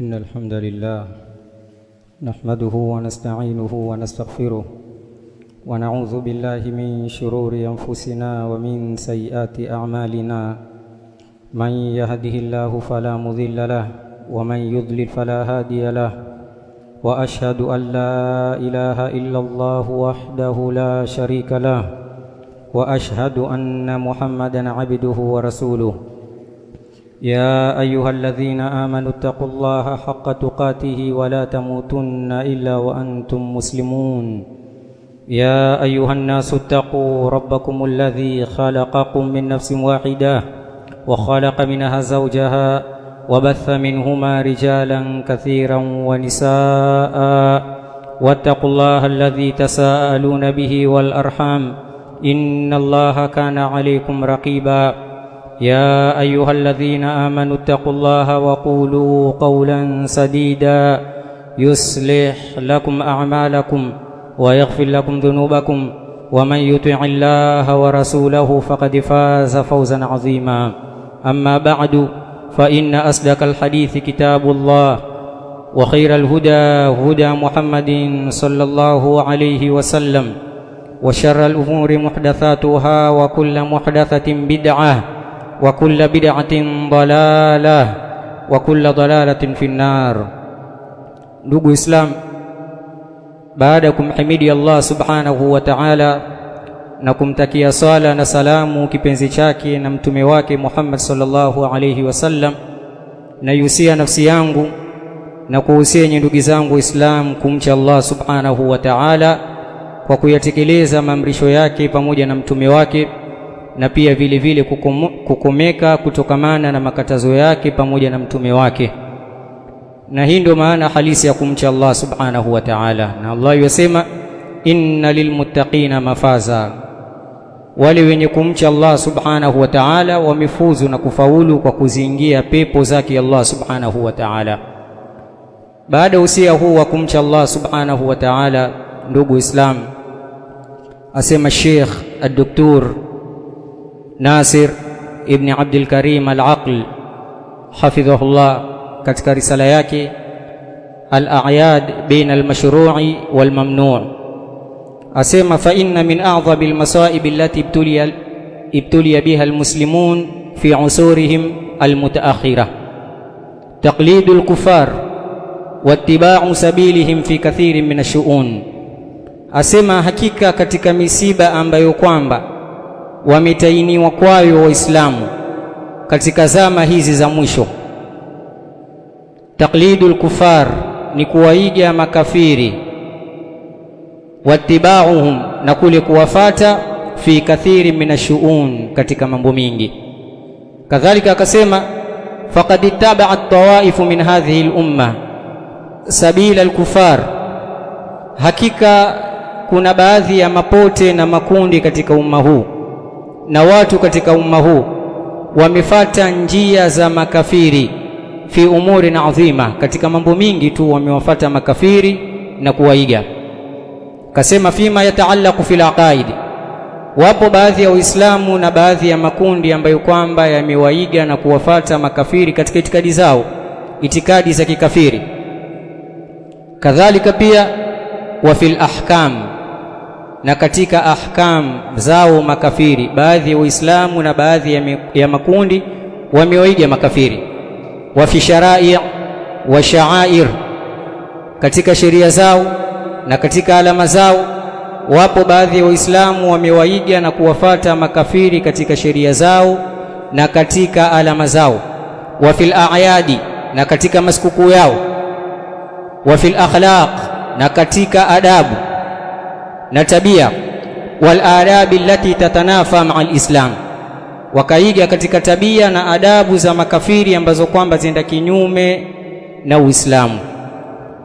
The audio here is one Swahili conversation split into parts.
إن الحمد لله نحمده ونستعينه ونستغفره ونعوذ بالله من شرور أنفسنا ومن سيئات أعمالنا من يهده الله فلا مضل له ومن يضلل فلا هادي له وأشهد أن لا إله إلا الله وحده لا شريك له وأشهد أن محمدًا عبده ورسوله يا أيها الذين آمنوا اتقوا الله حق تقاته ولا تموتن إلا وأنتم مسلمون يا أيها الناس اتقوا ربكم الذي خلقكم من نفس واحدة وخلق منها زوجها وبث منهما رجالا كثيرا ونساء واتقوا الله الذي تساءلون به والأرحام إن الله كان عليكم رقيبا يا أيها الذين آمنوا اتقوا الله وقولوا قولا سديدا يصلح لكم أعمالكم ويغفر لكم ذنوبكم ومن يطع الله ورسوله فقد فاز فوزا عظيما أما بعد فإن أصدق الحديث كتاب الله وخير الهدى هدى محمد صلى الله عليه وسلم وشر الأمور محدثاتها وكل محدثة بدعة وكل بدعة ضلالة وكل ضلالة في النار. Ndugu Islam, baada kumhimidi Allah subhanahu wa ta'ala na kumtakia sala na salamu kipenzi chake na mtume wake Muhammad sallallahu alayhi wasallam, na yusia nafsi yangu na kuhusieni ndugu zangu Islam kumcha Allah subhanahu wa ta'ala kwa kuyatekeleza maamrisho yake pamoja na mtume wake, na pia vile vile kukomeka kutokamana na makatazo yake pamoja na mtume wake. Na hii ndio maana halisi ya kumcha Allah subhanahu wa ta'ala. Na Allah yasema inna lilmuttaqina mafaza, wale wenye kumcha Allah subhanahu wa ta'ala wamefuzu na kufaulu kwa kuziingia pepo zake Allah subhanahu wa ta'ala. Baada usia huu wa kumcha Allah subhanahu wa ta'ala, ndugu Islam, asema Sheikh Ad-Doktor Nasir ibn Abdul Karim Al-Aql hafidhahullah katika risala yake Al-A'yad baina al-mashru'i wal-mamnu', asema fa inna min a'dhabil masa'ib allati ibtuliya biha al-muslimun fi 'usurihim al-mutaakhirah taqlidul kufar wattiba'u sabilihim fi kathirin min ash-shu'un. Asema hakika katika misiba ambayo kwamba wametainiwa kwayo Waislamu katika zama hizi za mwisho, taqlidul kufar ni kuwaiga makafiri, wattiba'uhum na kule kuwafata, fi kathiri minashuun katika mambo mingi. Kadhalika akasema faqad ittaba'at tawaifu min hadhihi al-umma sabila al-kufar, hakika kuna baadhi ya mapote na makundi katika umma huu na watu katika umma huu wamefata njia za makafiri, fi umuri na adhima, katika mambo mingi tu wamewafata makafiri na kuwaiga. Kasema fima yataallaqu fil aqaid, wapo baadhi ya Waislamu na baadhi ya makundi ambayo kwamba yamewaiga na kuwafata makafiri katika itikadi zao, itikadi za kikafiri. Kadhalika pia wa fil ahkam, na katika ahkam zao makafiri, baadhi ya Waislamu na baadhi ya makundi wamewaiga makafiri. Wa fi shara'i' wa sha'air, katika sheria zao na katika alama zao, wapo baadhi ya Waislamu wamewaiga na kuwafata makafiri katika sheria zao na katika alama zao. Wa fil a'yadi, na katika masikukuu yao. Wa fil akhlaq, na katika adabu na tabia. Wal adabi allati tatanafa ma'al islam, wakaiga katika tabia na adabu za makafiri ambazo kwamba zinaenda kinyume na Uislamu.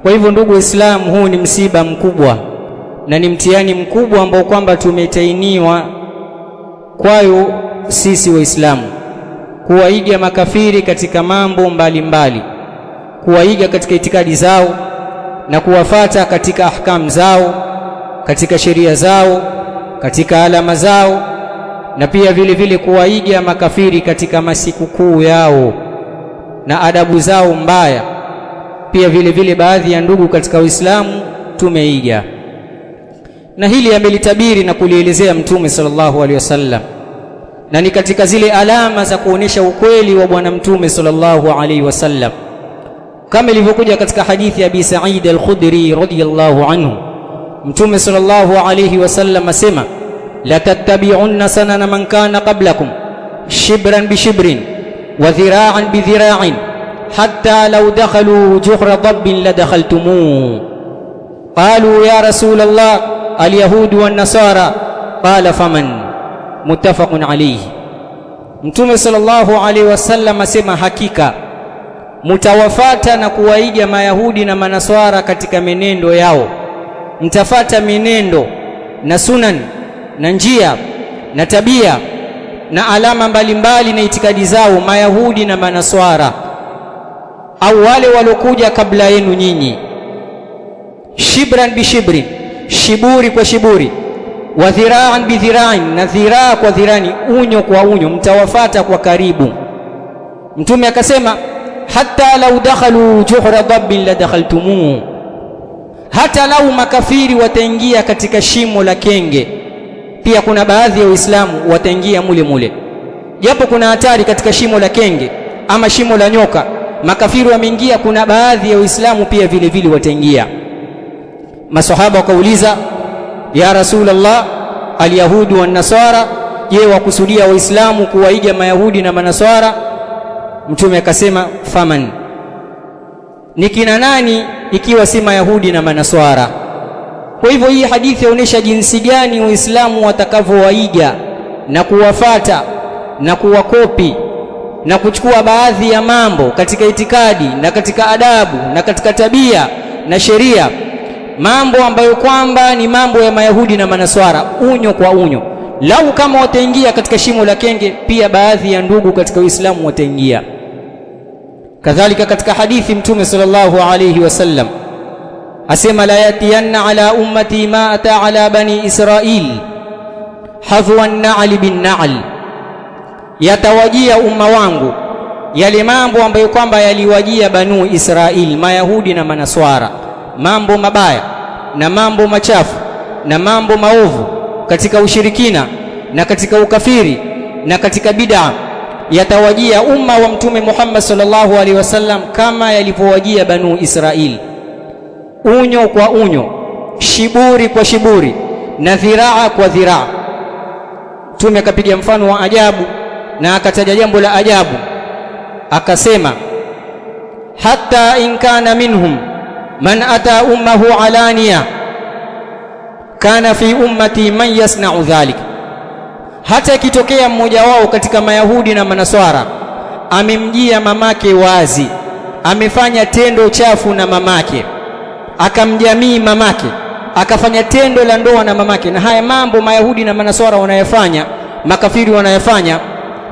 Kwa hivyo ndugu Waislamu, huu ni msiba mkubwa na ni mtihani mkubwa ambao kwamba tumetainiwa kwayo sisi Waislamu, kuwaiga makafiri katika mambo mbalimbali, kuwaiga katika itikadi zao na kuwafata katika ahkam zao, katika sheria zao, katika alama zao, na pia vile vile kuwaiga makafiri katika masikukuu yao na adabu zao mbaya pia vile vile baadhi ya ndugu katika Uislamu tumeiga, na hili amelitabiri na kulielezea Mtume sallallahu alaihi wasallam, na ni katika zile alama za kuonesha ukweli wa bwana Mtume sallallahu alaihi wasallam, kama ilivyokuja katika hadithi ya Abi Sa'id al-Khudri radhiyallahu anhu. Mtume sallallahu alaihi wasallam asema, la tattabi'unna sanana man kana qablakum shibran bi shibrin wa dhira'an bi dhira'in hatta law dakhalu juhra dabbin la dakhaltumuhu. Qalu ya rasul Allah al-yahud wan nasara, qala faman. Muttafaqun alayhi. Mtume sallallahu alaihi wasallam asema, hakika mtawafata na kuwaiga mayahudi na manaswara katika menendo yao, mtafata menendo na sunan na njia na tabia na alama mbalimbali na itikadi zao mayahudi na manaswara, au wale walokuja kabla yenu nyinyi. Shibran bi shibrin, shiburi kwa shiburi, wa dhira'an bi dhira'in, na dhiraa kwa dhirani, unyo kwa unyo, mtawafata kwa karibu. Mtume akasema, hatta law dakhalu juhra dabbin la dakhaltumuhu, hata lau makafiri wataingia katika shimo la kenge, pia kuna baadhi ya Waislamu wataingia mule mule, japo kuna hatari katika shimo la kenge ama shimo la nyoka, makafiri wameingia, kuna baadhi ya Waislamu pia vile vile wataingia. Masahaba wakauliza, ya Rasulullah, al-yahudu wan nasara, je, wakusudia Waislamu kuwaiga mayahudi na manaswara? Mtume akasema, faman, ni kina nani ikiwa si mayahudi na manaswara? Kwa hivyo hii hadithi inaonyesha jinsi gani Waislamu watakavyowaiga na kuwafata na kuwakopi na kuchukua baadhi ya mambo katika itikadi na katika adabu na katika tabia na sheria, mambo ambayo kwamba ni mambo ya mayahudi na manaswara, unyo kwa unyo. Lau kama wataingia katika shimo la kenge, pia baadhi ya ndugu katika Uislamu wataingia. Kadhalika katika hadithi Mtume sallallahu alayhi wasallam asema, la yatiyanna ala ummati ma ata ala bani Israil hadhwa an-na'l bin-na'l, yatawajia umma wangu yale mambo ambayo kwamba yaliwajia banu Israil, mayahudi na manaswara, mambo mabaya na mambo machafu na mambo maovu katika ushirikina na katika ukafiri na katika bid'a, yatawajia umma wa Mtume Muhammad sallallahu alaihi wasallam kama yalivyowajia banu Israil, unyo kwa unyo, shiburi kwa shiburi, na dhiraa kwa dhiraa. Mtume akapiga mfano wa ajabu na akataja jambo la ajabu, akasema, hatta in kana minhum man ata ummahu alaniya kana fi ummati man yasna'u dhalik, hata ikitokea mmoja wao katika mayahudi na manaswara amemjia mamake wazi, amefanya tendo chafu na mamake, akamjamii mamake, akafanya tendo la ndoa na mamake, na haya mambo mayahudi na manaswara wanayafanya, makafiri wanayafanya,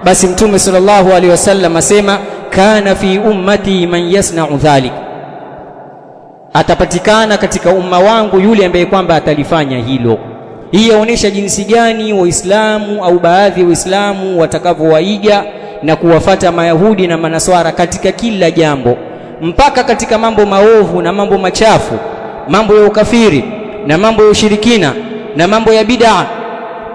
basi Mtume sallallahu alaihi wasallam asema, kana fi ummati man yasna'u dhalik, atapatikana katika umma wangu yule ambaye kwamba atalifanya hilo. Hii yaonesha jinsi gani Waislamu au baadhi ya Waislamu watakavyowaiga na kuwafata mayahudi na manaswara katika kila jambo, mpaka katika mambo maovu na mambo machafu, mambo ya ukafiri na mambo ya ushirikina na mambo ya bid'a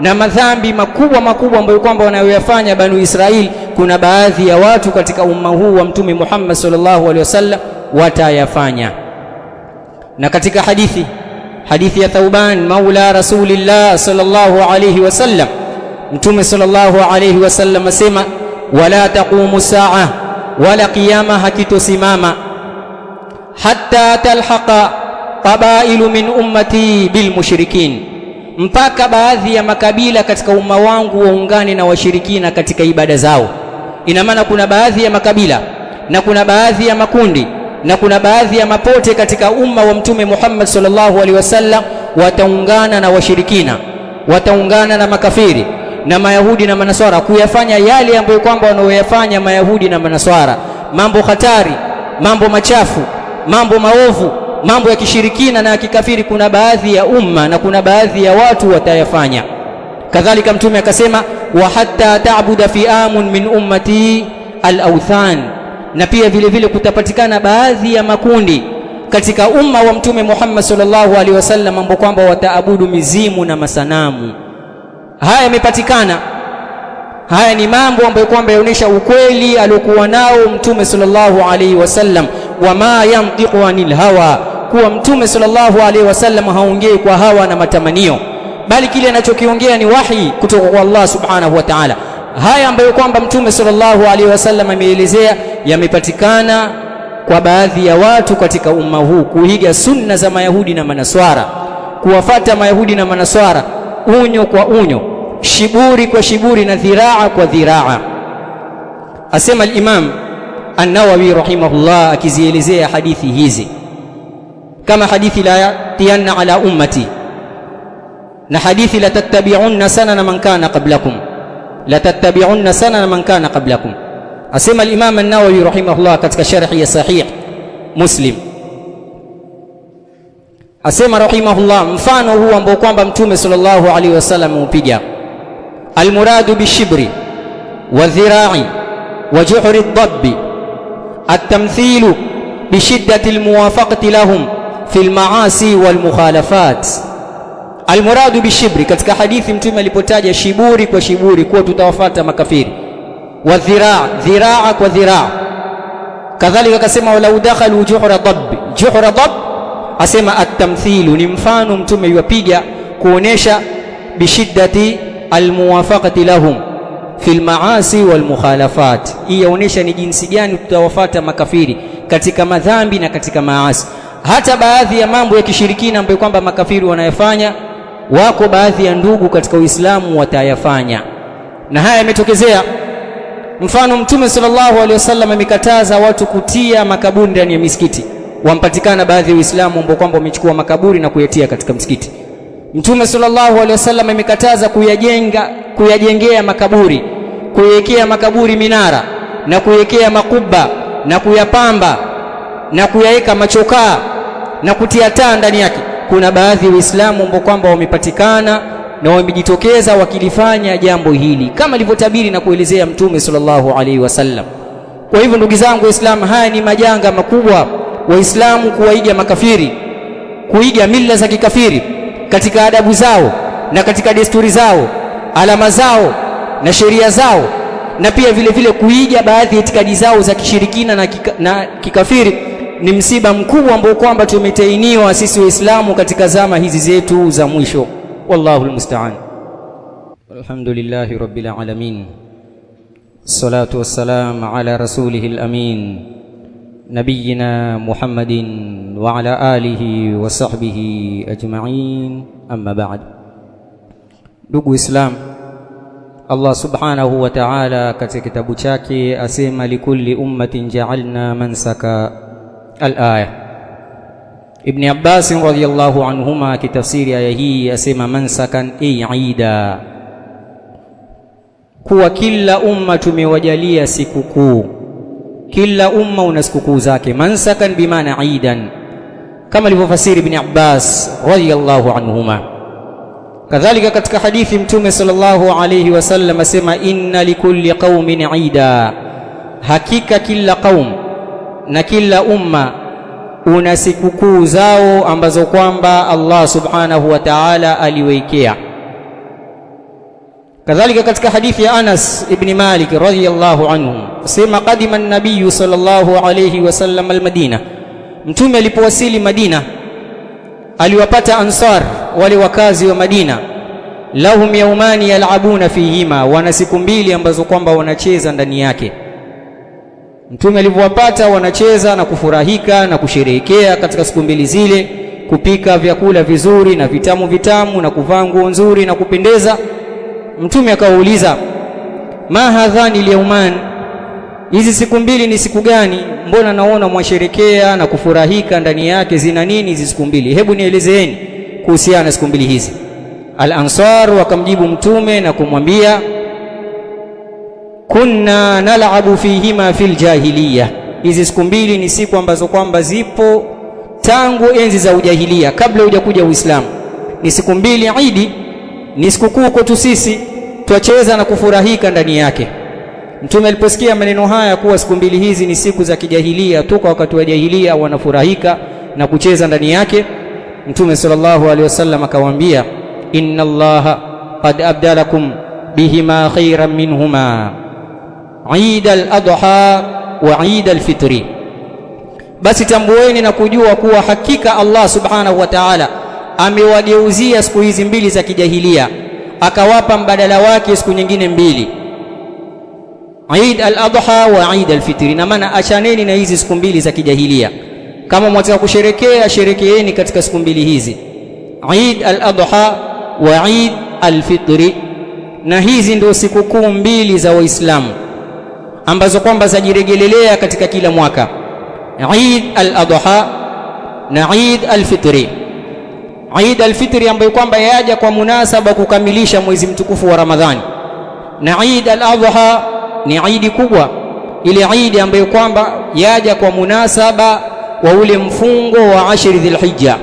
na madhambi makubwa makubwa ambayo kwamba wanayoyafanya banu Israili. Kuna baadhi ya watu katika umma huu wa Mtume Muhammad sallallahu alaihi wasallam watayafanya. Na katika hadithi ya Thauban maula Rasulillah sallallahu alaihi wasallam, Mtume sallallahu alaihi wasallam asema, wala taqumu saa, wala qiyama hakitosimama, hatta talhaqa qabailu min ummati bil mushrikin, mpaka baadhi ya makabila katika umma wangu waungane na washirikina katika ibada zao. Ina maana kuna baadhi ya makabila na kuna baadhi ya makundi na kuna baadhi ya mapote katika umma wa Mtume Muhammad sallallahu alaihi wasallam wataungana na washirikina, wataungana na makafiri na mayahudi na manaswara kuyafanya yale ambayo kwamba wanaoyafanya mayahudi na manaswara, mambo hatari, mambo machafu, mambo maovu, mambo ya kishirikina na ya kikafiri. Kuna baadhi ya umma na kuna baadhi ya watu watayafanya. Kadhalika Mtume akasema, wa hatta ta'buda fi'amun min ummati al-awthan, na pia vile vile kutapatikana baadhi ya makundi katika umma wa Mtume Muhammad sallallahu alaihi wasallam ambao kwamba wataabudu mizimu na masanamu. Haya yamepatikana. Haya ni mambo ambayo kwamba yaonesha ukweli aliokuwa nao Mtume sallallahu alaihi wasallam, wama yantiqu anil hawa, kuwa Mtume sallallahu alaihi wasallam haongei kwa hawa na matamanio, bali kile anachokiongea ni wahi kutoka kwa Allah subhanahu wa ta'ala. Haya ambayo kwamba Mtume sallallahu alaihi wasallam ameelezea yamepatikana kwa baadhi ya watu katika umma huu, kuiga sunna za Mayahudi na Manaswara, kuwafata Mayahudi na Manaswara unyo kwa unyo, shiburi kwa shiburi na dhiraa kwa dhiraa. Asema al-Imam An-Nawawi rahimahullah akizielezea hadithi hizi kama hadithi la yatiyanna ala ummati na hadithi la tattabi'unna sanana man kana qablakum, la tattabi'unna sanana man kana qablakum. Asema al-Imam An-Nawawi rahimahullah katika sharhi ya Sahih Muslim, asema rahimahullah, mfano huu ambao kwamba Mtume sallallahu alaihi wasallam upiga, almuradu bishibri wa dhira'i wa juhri ad-dabbi at-tamthilu bishiddati al-muwafaqati lahum fi al-ma'asi wal mukhalafat. Almuradu bishibri, katika hadithi Mtume alipotaja shiburi kwa shiburi kuwa tutawafuata makafiri, wa dhiraa kwa dhiraa, kadhalika akasema walau dakhalu juhra dabb, asema at-tamthilu ni mfano Mtume yupiga kuonesha bishiddati almuwafaqati lahum fil maasi wal mukhalafat. Hii yaonesha ni jinsi gani tutawafuata makafiri katika madhambi na katika maasi. Hata baadhi ya mambo ya kishirikina ambayo kwamba makafiri wanayafanya, wako baadhi ya ndugu katika Uislamu watayafanya, na haya yametokezea. Mfano, Mtume sallallahu alaihi wasallam amekataza watu kutia makaburi ndani ya misikiti. Wampatikana baadhi ya Waislamu ambao kwamba wamechukua makaburi na kuyatia katika msikiti. Mtume sallallahu alaihi wasallam amekataza kuyajengea makaburi, kuwekea makaburi minara na kuwekea makuba na kuyapamba na kuyaweka machokaa na kutia taa ndani yake. Kuna baadhi ya Waislamu ambao kwamba wamepatikana na wamejitokeza wakilifanya jambo hili kama alivyotabiri na kuelezea Mtume sallallahu alaihi wasallam. Kwa hivyo ndugu zangu Waislamu, haya ni majanga makubwa Waislamu kuwaiga makafiri, kuiga mila za kikafiri katika adabu zao na katika desturi zao, alama zao na sheria zao, na pia vile vile kuiga baadhi ya itikadi zao za kishirikina na kikafiri. Ni msiba mkubwa ambao kwamba tumetainiwa sisi Waislamu katika zama hizi zetu za mwisho. Wallahu almusta'an. Alhamdulillahi rabbil alamin, salatu wassalam ala rasulihil amin, nabiyina Muhammadin wa ala alihi wa sahbihi ajma'in, amma ba'd. Ndugu Islam, Allah subhanahu wa ta'ala katika kitabu chake asema likulli ummatin ja'alna mansaka, al-aya. Ibn Abbas radhiyallahu anhuma kitafsiri aya hii asema mansakan ida, kuwa kila umma tumewajalia sikukuu, kila umma una sikukuu zake. Mansakan bimaana idan, kama alivyofasiri Ibn Abbas radhiyallahu anhuma. Kadhalika katika hadithi Mtume sallallahu alayhi wasallam asema inna likulli qaumin ida, hakika kila qaum na kila umma una sikukuu zao ambazo kwamba Allah subhanahu wa ta'ala aliwekea. Kadhalika katika hadithi ya Anas ibn Malik radhiyallahu anhu asema qadima an-nabiy sallallahu alayhi wasallam al-Madina, Mtume alipowasili Madina aliwapata Ansar, wale wakazi wa Madina, lahum yaumani yal'abuna fihima, wana siku mbili ambazo kwamba wanacheza ndani yake. Mtume alipowapata wanacheza na kufurahika na kusherehekea katika siku mbili zile, kupika vyakula vizuri na vitamu vitamu na kuvaa nguo nzuri na kupendeza. Mtume akawauliza, ma hadhani al-yawman, hizi siku mbili ni siku gani? Mbona naona mwasherekea na kufurahika ndani yake, zina nini hizi siku mbili? Hebu nielezeeni kuhusiana na siku mbili hizi. Al-Ansar wakamjibu Mtume na kumwambia, kunna nal'abu fihima fil jahiliya, hizi siku mbili ni siku ambazo kwamba zipo tangu enzi za ujahiliya, kabla hujakuja Uislamu. Ni siku mbili Idi, ni sikukuu kwetu sisi, twacheza na kufurahika ndani yake. Mtume aliposikia maneno haya kuwa siku mbili hizi ni siku za kijahilia, toka wakati wa jahiliya wanafurahika na kucheza ndani yake, Mtume sallallahu alaihi wasallam akawaambia, inna Allaha qad abdalakum bihima khairan minhuma Eid al-Adha wa Eid al-Fitri. Basi tambueni na kujua kuwa hakika Allah subhanahu wa ta'ala amewageuzia siku hizi mbili za kijahilia, akawapa mbadala wake siku nyingine mbili, Eid al-Adha wa Eid al-Fitri. Na maana achaneni na hizi siku mbili za kijahilia, kama mwataka kusherekea sherekeeni katika siku mbili hizi, Eid al-Adha wa Eid al-Fitri. Na hizi ndio siku kuu mbili za Waislamu ambazo kwamba zajiregelelea katika kila mwaka, Eid al-Adha na Eid al-Fitri. Eid al-Fitri ambayo kwamba yaja kwa munasaba kukamilisha mwezi mtukufu wa Ramadhani, na Eid al-Adha ni Eid kubwa, ile Eid ambayo kwamba yaja kwa munasaba wa ule mfungo wa Ashri Dhulhijja.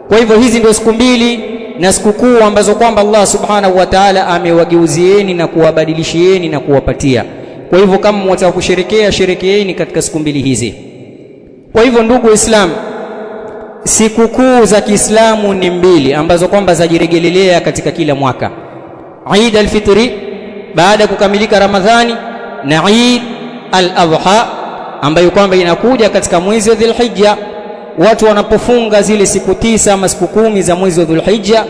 Kwa hivyo hizi ndio siku mbili na siku kuu ambazo kwamba Allah subhanahu wa ta'ala amewageuzieni na kuwabadilishieni na kuwapatia. Kwa hivyo kama mwataka kusherekea, sherekeeni katika siku mbili hizi. Kwa hivyo ndugu Waislamu, siku kuu za Kiislamu ni mbili ambazo kwamba zajiregelelea katika kila mwaka, Eid al-Fitri baada kukamilika Ramadhani, na Eid al-Adha ambayo kwamba inakuja katika mwezi wa Dhulhijja. Watu wanapofunga zile siku 9 ama siku 10 za mwezi wa Dhulhijja,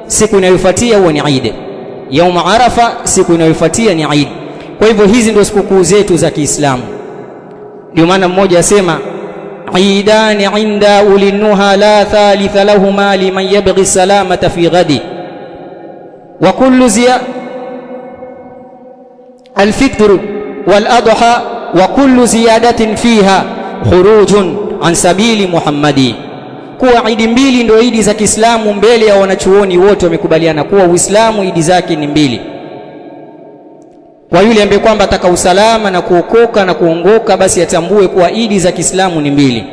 siku inayofuatia huwa ni Eid. Yaum Arafa, siku inayofuatia ni Eid. Kwa hivyo hizi ndio siku kuu zetu za Kiislamu. Ndio maana mmoja asema, Eidani inda ulinuha la thalitha lahuma liman yabghi salamata fi ghadi wa kullu al-fitr wal-adha wa kullu ziyadatin fiha khurujun an sabili Muhammadi. Kuwa Eid mbili ndio Eid za Kiislamu mbele ya wanachuoni wote wamekubaliana kuwa Uislamu Eid zake ni mbili. Kwa yule ambaye kwamba ataka usalama na kuokoka na kuongoka, basi atambue kuwa Eid za Kiislamu ni mbili,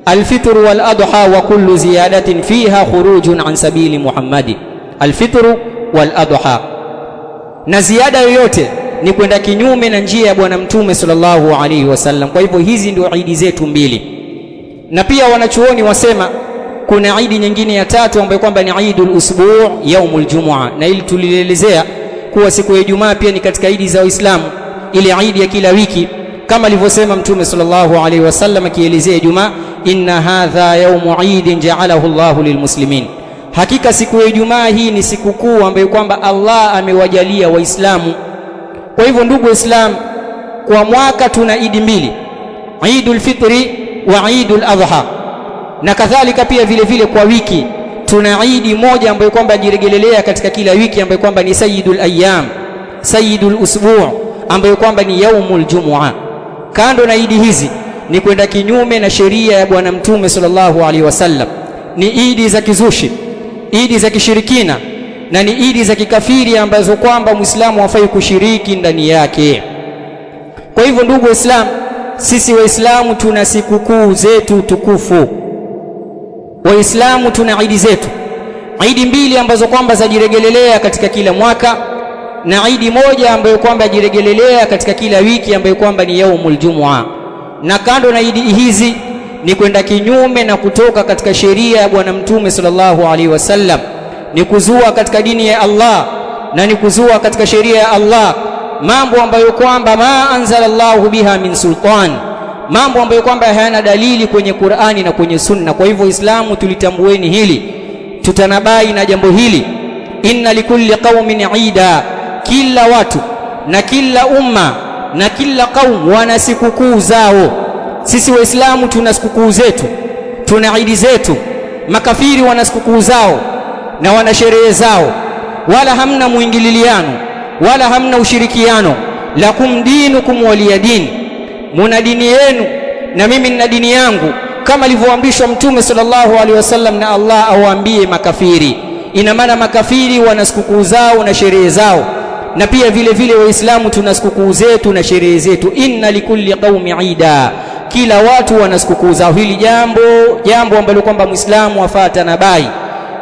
al-fitr wal-adha wa kullu ziyadatin fiha khurujun an sabili Muhammadi. Al-fitr wal-adha, na ziada yoyote ni kwenda kinyume na njia ya bwana Mtume sallallahu alaihi wasallam. Kwa hivyo hizi ndio Eid zetu mbili. Na pia wanachuoni wasema kuna Eid nyingine ya tatu ambayo kwamba ni Eidul Usbu' yaumul Jumu'ah, na ili tulielezea kuwa siku ya Ijumaa pia ni katika Eid za Uislamu, ile Eid ya kila wiki, kama alivyosema Mtume sallallahu alaihi wasallam akielezea Ijumaa, inna hadha yawmu Eid ja'alahu Allahu lilmuslimin, hakika siku ya Ijumaa hii ni siku kuu ambayo kwamba Allah amewajalia Waislamu. Kwa hivyo ndugu Waislamu, kwa mwaka tuna Eid mbili, Eidul Fitri wa Eidul Adha, na kadhalika pia vile vile kwa wiki tuna Eid moja ambayo kwamba jiregelelea katika kila wiki ambayo kwamba ni Sayyidul Ayyam, Sayyidul Usbu' ambayo kwamba ni Yaumul Jumu'ah. Kando na Eid hizi ni kwenda kinyume na sheria ya bwana Mtume sallallahu alaihi wasallam, ni Eid za kizushi, Eid za kishirikina, na ni Eid za kikafiri ambazo kwamba Muislamu hafai kushiriki ndani yake. Kwa hivyo ndugu Waislamu, sisi Waislamu tuna siku kuu zetu tukufu. Waislamu tuna Eid zetu, Eid mbili ambazo kwamba zajiregelelea katika kila mwaka, na Eid moja ambayo kwamba zajiregelelea katika kila wiki ambayo kwamba ni Yaumul Jumu'ah. Na kando na Eid hizi ni kwenda kinyume na kutoka katika sheria ya bwana Mtume sallallahu alaihi wasallam, ni kuzua katika dini ya Allah na ni kuzua katika sheria ya Allah mambo ambayo kwamba ma anzalallahu biha min sultan, mambo ambayo kwamba hayana dalili kwenye Qur'ani na kwenye Sunna. Kwa hivyo Uislamu tulitambueni hili, tutanabai na jambo hili. Inna likulli qaumin Eida, kila watu na kila umma na kila kaum wana sikukuu zao. Sisi Waislamu tuna sikukuu zetu, tuna Eid zetu. Makafiri wana sikukuu zao na wana sherehe zao, wala hamna muingililiano wala hamna ushirikiano. Lakum dinukum waliyadin, muna dini yenu na mimi nina dini yangu, kama alivyoamrishwa Mtume sallallahu alaihi wasallam na Allah awaambie makafiri. Ina maana makafiri wana sikukuu zao na sherehe zao, na pia vile vile Waislamu tuna sikukuu zetu na sherehe zetu. Inna likulli qaumi Eida, kila watu wana sikukuu zao. Hili jambo ambalo kwamba Muislamu afaa tanabai,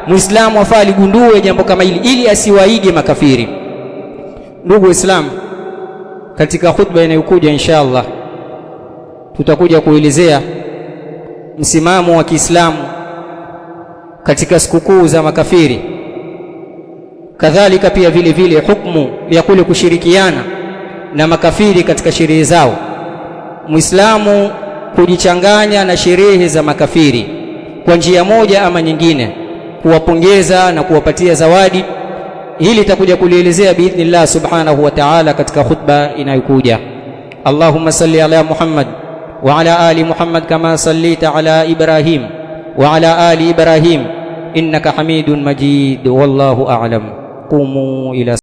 Muislamu afaa ligundue jambo kama hili ili asiwaige makafiri. Ndugu Waislamu, katika khutba inayokuja inshallah tutakuja kuelezea msimamo wa Kiislamu katika sikukuu za makafiri, kadhalika pia vile vile hukumu ya kule kushirikiana na makafiri katika sherehe zao, Muislamu kujichanganya na sherehe za makafiri kwa njia moja ama nyingine, kuwapongeza na kuwapatia zawadi. Hili takuja kulielezea biidhnillah subhanahu wa ta'ala katika khutba inayokuja. Allahumma salli ala Muhammad wa ala ali Muhammad kama sallaita ala Ibrahim wa ala ali Ibrahim innaka Hamidun Majid. Wallahu a'lam. Qumu ila